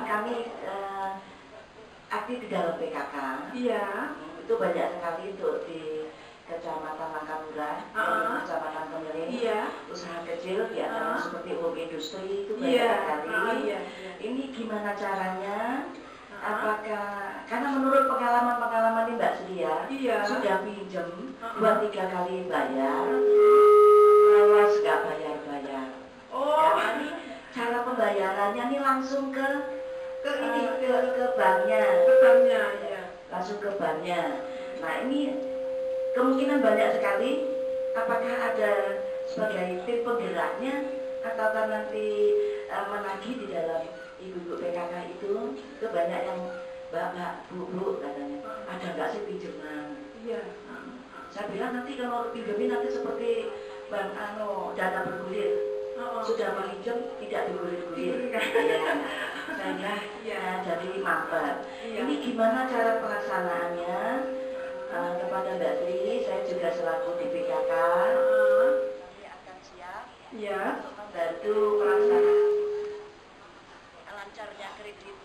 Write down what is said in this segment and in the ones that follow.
kami aktif di dalam PKK. Iya. Itu banyak sekali untuk di Kecamatan Langkamura, Kecamatan Kemeling, usaha kecil di antaranya seperti home industry itu banyak sekali. Ini gimana caranya? Apakah karena menurut pengalaman ini Mbak Surya sudah pinjem 2-3 kali bayar, malas nggak bayar-bayar. Karena ini cara pembayarannya ini langsung ke banknya, langsung ke banknya. Nah ini kemungkinan banyak sekali. Apakah ada sebagai tim penggeraknya ataukah nanti menagih di dalam ibu-ibu PKK itu banyak yang mbak, bu katanya ada nggak sih pinjaman? Saya bilang nanti kalau pinjemin nanti seperti bank dana bergulir, sudah meminjam tidak digulir-gulir. Saya jadi mampet. Ini gimana cara pelaksanaannya? Kepada Mbak Tri, saya juga selaku di PKK kami akan siap untuk membantu pelaksanaan lancarnya kredit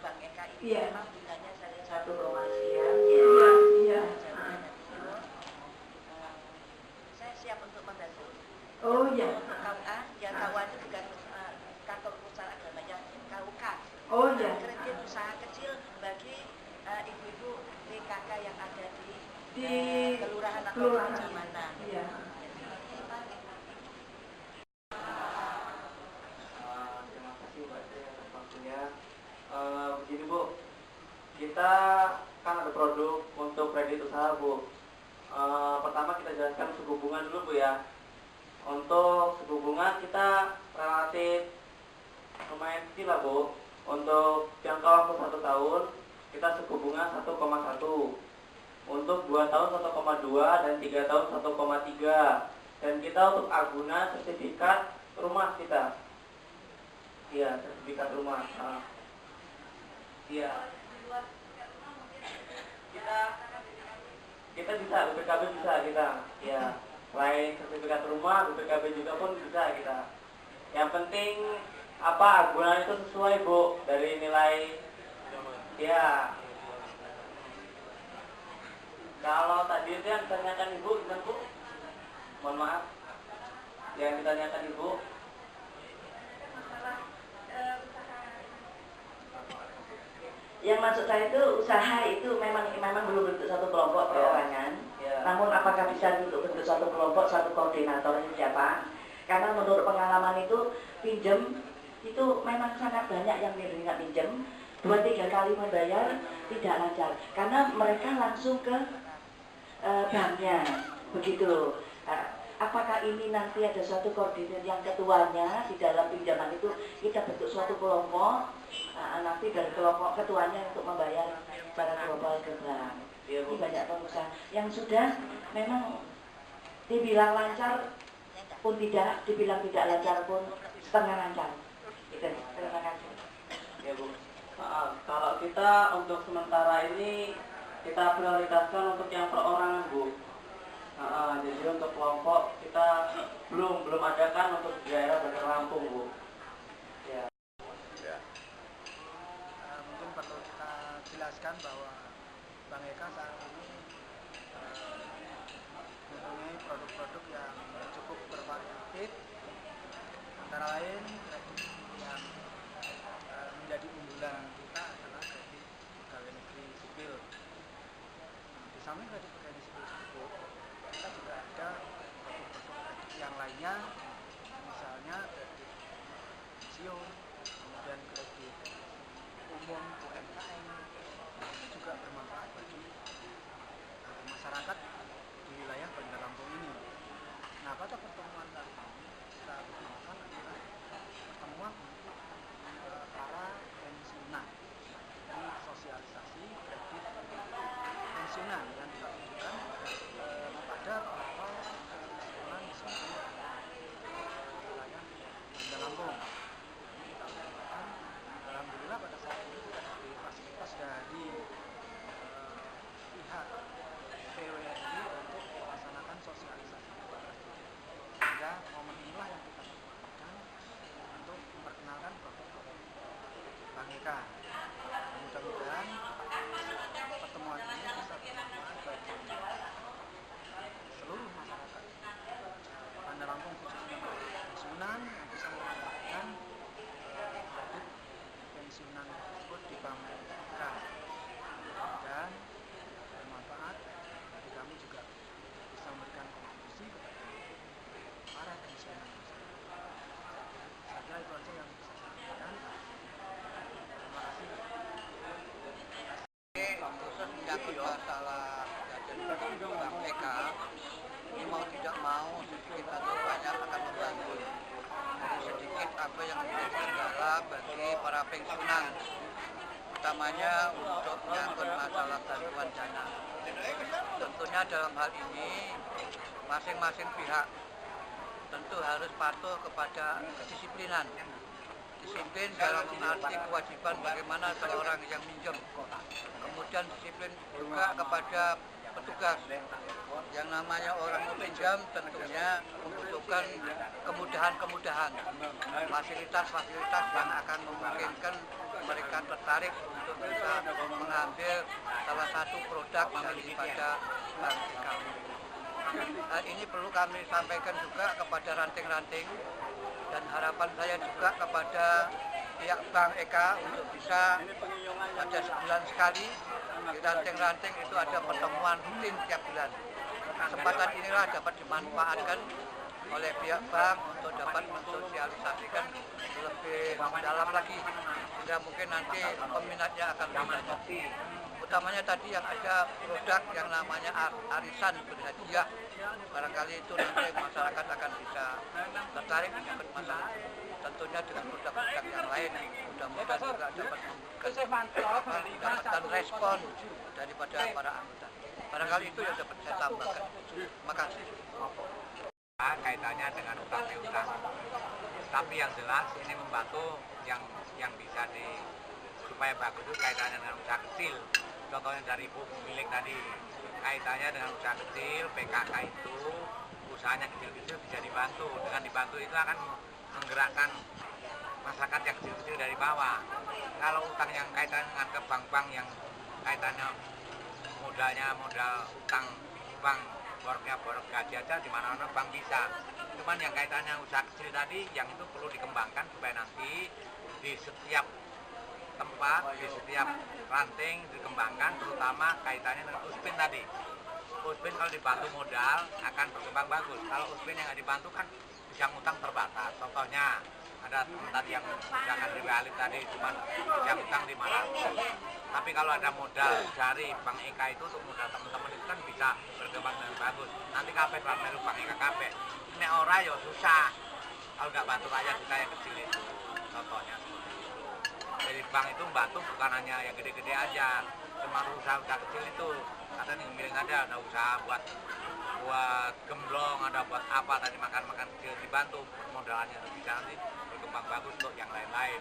Bank Eka ini. Memang bunganya saya 1, sekian. Saya siap untuk membantu. KUA, KUA itu juga kantor pusat agamanya KUK. Kredit usaha kecil bagi ibu-ibu PKK yang ada di kelurahan atau kecamatan. Terima kasih Mbak Tri atas waktunya. Begini Bu, kita kan ada produk untuk kredit usaha Bu. Pertama kita jelaskan suku bunga dulu Bu ya. Untuk suku bunga kita relatif lumayan kecil lah Bu. Untuk jangka waktu 1 tahun kita suku bunga 1,1, untuk 2 tahun 1,2 dan 3 tahun 1,3, dan kita untuk Aguna sertifikat rumah kita, sertifikat rumah, kita bisa BPKB bisa kita, selain sertifikat rumah BPKB juga pun bisa kita. Yang penting Aguna itu sesuai Bu dari nilai. Kalau tadi itu yang ditanyakan Ibu, gimana Bu? Mohon maaf. Yang ditanyakan Ibu. Yang maksud saya itu usaha itu memang belum bentuk satu kelompok perorangan. Namun apakah bisa bentuk satu kelompok, satu koordinator siapa? Karena menurut pengalaman itu pinjam itu memang sangat banyak yang nggak pinjam. 2-3 kali membayar tidak lancar karena mereka langsung ke banknya begitu. Apakah ini nanti ada suatu koordinat yang ketuanya di dalam pinjaman itu kita bentuk suatu kelompok, nanti dari kelompok ketuanya untuk membayar secara global ke bank. Ini banyak pengusaha yang sudah memang dibilang lancar pun tidak, dibilang tidak lancar pun setengah lancar. Terima kasih. Ya Bu. Kalau kita untuk sementara ini kita prioritaskan untuk yang perorangan Bu. Jadi untuk kelompok kita belum adakan untuk daerah Bandar Lampung Bu. Mungkin perlu kita jelaskan bahwa Bank Eka saat ini mempunyai produk-produk yang cukup bervariatif, antara lain yang menjadi unggulan kita adalah kredit pegawai negeri sipil. Di samping kredit pegawai negeri sipil, kita juga ada produk-produk kredit yang lainnya, misalnya kredit pensiun, kemudian kredit umum UMKM, itu juga bermanfaat bagi masyarakat di wilayah Bandar Lampung ini. Nah, pada pertemuan kali ini kita gunakan adalah pertemuan untuk para pensiunan, ini sosialisasi kredit pensiunan yang kita tunjukkan pada para pensiunan di seluruh wilayah Bandar Lampung. Ini kita tunjukkan, alhamdulillah pada saat ini kita diberi fasilitas dari pihak PWRI untuk melaksanakan sosialisasi kepada kita. Sehingga momen inilah yang kita manfaatkan untuk memperkenalkan produk-produk Bank mereka. Mudah-mudahan pertemuan ini bisa bermanfaat bagi seluruh masyarakat Bandar Lampung, khususnya pensiunan yang bisa memanfaatkan produk pensiunan tersebut di bank mereka, dan bermanfaat bagi kami juga bisa memberikan kontribusi kepada para pensiunan masyarakat. Saya kira itu aja yang bisa saya sampaikan. Terima kasih. Khusus menyangkut masalah jajan Bank Eka, ini mau tidak mau sedikit atau banyak akan membantu. Jadi sedikit apa yang menjadi kendala bagi para pensiunan, utamanya untuk menyangkut masalah bantuan dana. Tentunya dalam hal ini masing-masing pihak tentu harus patuh kepada kedisiplinan. Disiplin dalam mengerti kewajiban bagaimana seorang yang minjem. Kemudian disiplin juga kepada petugas. Yang namanya orang meminjam tentunya membutuhkan kemudahan-kemudahan, fasilitas-fasilitas yang akan memungkinkan mereka tertarik untuk bisa mengambil salah satu produk daripada bank kami. Ini perlu kami sampaikan juga kepada ranting-ranting, dan harapan saya juga kepada pihak Bank Eka untuk bisa pada sebulan sekali di ranting-ranting itu ada pertemuan rutin tiap bulan. Kesempatan inilah dapat dimanfaatkan oleh pihak bank untuk dapat mensosialisasikan lebih dalam lagi, sehingga mungkin nanti peminatnya akan banyak. Utamanya tadi yang ada produk yang namanya arisan berhadiah, barangkali itu nanti masyarakat akan bisa tertarik menyangkut masalah. Tentunya dengan produk-produk yang lain, mudah-mudahan juga dapat mendapatkan respon daripada para anggota. Barangkali itu yang dapat saya tambahkan. Terima kasih. Kaitannya dengan utang piutang, tapi yang jelas ini membantu yang bisa supaya bagus itu kaitannya dengan usaha kecil. Contohnya dari ibu pemilik tadi, kaitannya dengan usaha kecil, PKK itu usahanya kecil-kecil bisa dibantu. Dengan dibantu itu akan menggerakkan masyarakat yang kecil-kecil dari bawah. Kalau utang yang kaitannya dengan ke bank-bank yang kaitannya modalnya modal utang bank, boroknya borok gaji aja, di mana-mana bank bisa. Cuman yang kaitannya usaha kecil tadi, yang itu perlu dikembangkan supaya nanti di setiap tempat, di setiap ranting dikembangkan, terutama kaitannya dengan USPIN tadi. USPIN kalau dibantu modal akan berkembang bagus. Kalau USPIN yang nggak dibantu kan bisa ngutang terbatas. Contohnya ada teman tadi yang jangan riwalit tadi cuma bisa ngutang 500. Tapi kalau ada modal dari Bank Eka itu untuk modal teman-teman itu kan bisa berkembang dengan bagus. Nanti kabeh melu Bank Eka kabeh. Nek ora ya susah. Kalau nggak bantu rakyat kita yang kecil itu. Contohnya seperti itu. Jadi bank itu membantu bukan hanya yang gede-gede aja. Cuma usaha-usaha kecil itu. Ada yang miring ada usaha buat gemblong, ada buat apa tadi makan-makan kecil dibantu modalnya bisa nanti berkembang bagus untuk yang lain-lain.